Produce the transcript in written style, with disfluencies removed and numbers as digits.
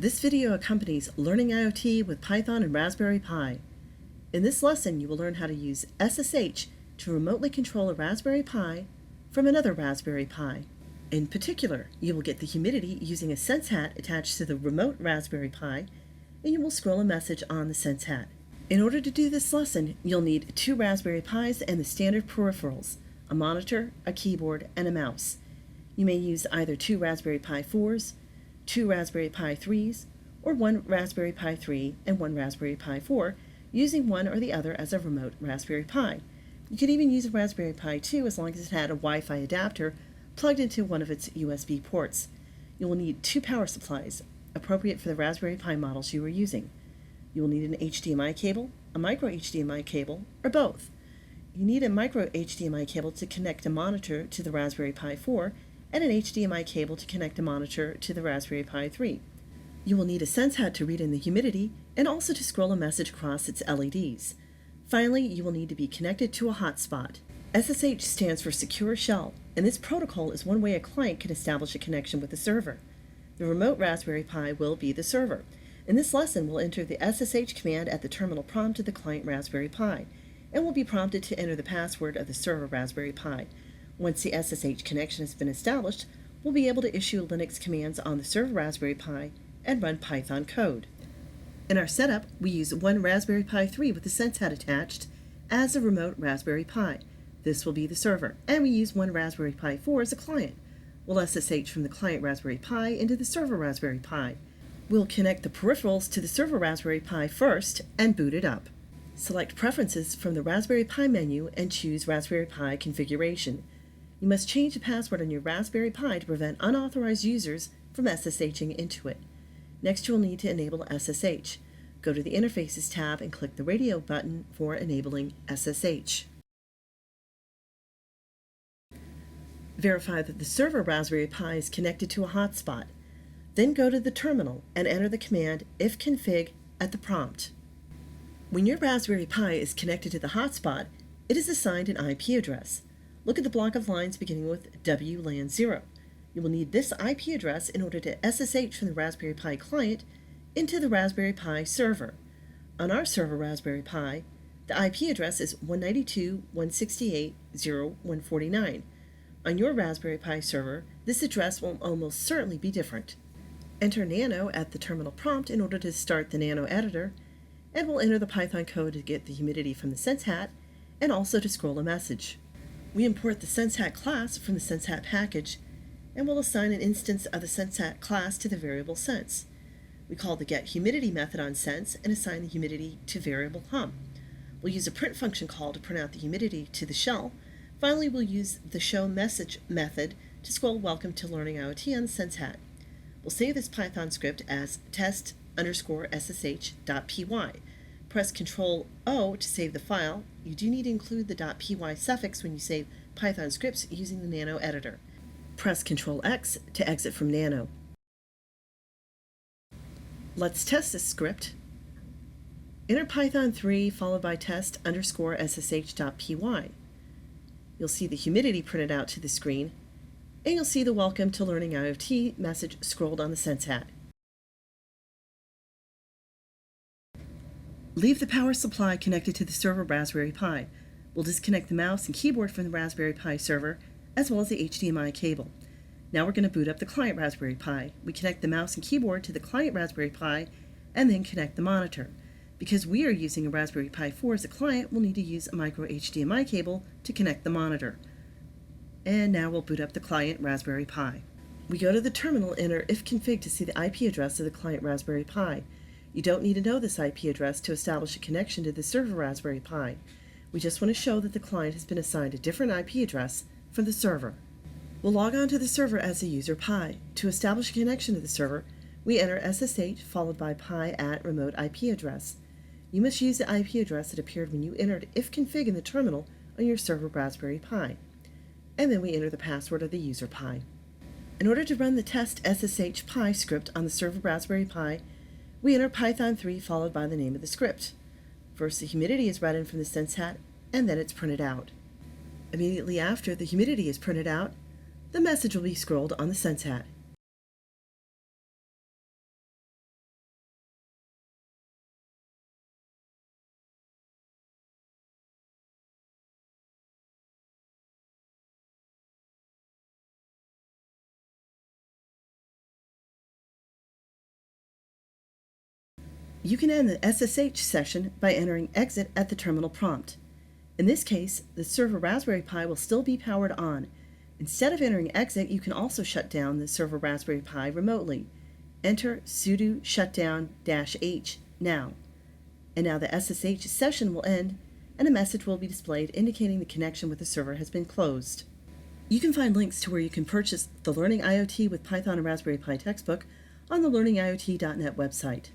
This video accompanies Learning IoT with Python and Raspberry Pi. In this lesson, you will learn how to use SSH to remotely control a Raspberry Pi from another Raspberry Pi. In particular, you will get the humidity using a Sense Hat attached to the remote Raspberry Pi, and you will scroll a message on the Sense Hat. In order to do this lesson, you'll need 2 Raspberry Pis and the standard peripherals, a monitor, a keyboard, and a mouse. You may use either 2 Raspberry Pi 4s, 2 Raspberry Pi 3s, or 1 Raspberry Pi 3 and 1 Raspberry Pi 4, using one or the other as a remote Raspberry Pi. You could even use a Raspberry Pi 2 as long as it had a Wi-Fi adapter plugged into one of its USB ports. You will need 2 power supplies, appropriate for the Raspberry Pi models you are using. You will need an HDMI cable, a micro HDMI cable, or both. You need a micro HDMI cable to connect a monitor to the Raspberry Pi 4 and an HDMI cable to connect a monitor to the Raspberry Pi 3. You will need a Sense Hat to read in the humidity and also to scroll a message across its LEDs. Finally, you will need to be connected to a hotspot. SSH stands for Secure Shell, and this protocol is one way a client can establish a connection with the server. The remote Raspberry Pi will be the server. In this lesson, we'll enter the SSH command at the terminal prompt of the client Raspberry Pi, and we'll be prompted to enter the password of the server Raspberry Pi. Once the SSH connection has been established, we'll be able to issue Linux commands on the server Raspberry Pi and run Python code. In our setup, we use 1 Raspberry Pi 3 with the Sense Hat attached as a remote Raspberry Pi. This will be the server, and we use 1 Raspberry Pi 4 as a client. We'll SSH from the client Raspberry Pi into the server Raspberry Pi. We'll connect the peripherals to the server Raspberry Pi first and boot it up. Select Preferences from the Raspberry Pi menu and choose Raspberry Pi Configuration. You must change the password on your Raspberry Pi to prevent unauthorized users from SSHing into it. Next, you will need to enable SSH. Go to the Interfaces tab and click the radio button for enabling SSH. Verify that the server Raspberry Pi is connected to a hotspot. Then go to the terminal and enter the command ifconfig at the prompt. When your Raspberry Pi is connected to the hotspot, it is assigned an IP address. Look at the block of lines beginning with WLAN 0. You will need this IP address in order to SSH from the Raspberry Pi client into the Raspberry Pi server. On our server Raspberry Pi, the IP address is 192.168.0.149. On your Raspberry Pi server, this address will almost certainly be different. Enter nano at the terminal prompt in order to start the nano editor, and we'll enter the Python code to get the humidity from the Sense Hat and also to scroll a message. We import the Sense Hat class from the Sense Hat package, and we'll assign an instance of the Sense Hat class to the variable sense. We call the getHumidity method on sense and assign the humidity to variable hum. We'll use a print function call to print out the humidity to the shell. Finally, we'll use the showMessage method to scroll Welcome to Learning IoT on the Sense Hat. We'll save this Python script as test_ssh.py. Press Ctrl-O to save the file. You do need to include the .py suffix when you save Python scripts using the Nano editor. Press Ctrl-X to exit from Nano. Let's test this script. Enter Python 3 followed by test_ssh.py. You'll see the humidity printed out to the screen, and you'll see the Welcome to Learning IoT message scrolled on the Sense Hat. Leave the power supply connected to the server Raspberry Pi. We'll disconnect the mouse and keyboard from the Raspberry Pi server, as well as the HDMI cable. Now we're going to boot up the client Raspberry Pi. We connect the mouse and keyboard to the client Raspberry Pi, and then connect the monitor. Because we are using a Raspberry Pi 4 as a client, we'll need to use a micro HDMI cable to connect the monitor. And now we'll boot up the client Raspberry Pi. We go to the terminal and enter ifconfig to see the IP address of the client Raspberry Pi. You don't need to know this IP address to establish a connection to the server Raspberry Pi. We just want to show that the client has been assigned a different IP address from the server. We'll log on to the server as a user Pi. To establish a connection to the server, we enter SSH followed by pi at remote IP address. You must use the IP address that appeared when you entered ifconfig in the terminal on your server Raspberry Pi. And then we enter the password of the user Pi. In order to run the test SSH Pi script on the server Raspberry Pi, we enter Python 3 followed by the name of the script. First, the humidity is read in from the Sense Hat, and then it's printed out. Immediately after the humidity is printed out, the message will be scrolled on the Sense Hat. You can end the SSH session by entering exit at the terminal prompt. In this case, the server Raspberry Pi will still be powered on. Instead of entering exit, you can also shut down the server Raspberry Pi remotely. Enter sudo shutdown-h now. And now the SSH session will end, and a message will be displayed indicating the connection with the server has been closed. You can find links to where you can purchase the Learning IoT with Python and Raspberry Pi textbook on the learningiot.net website.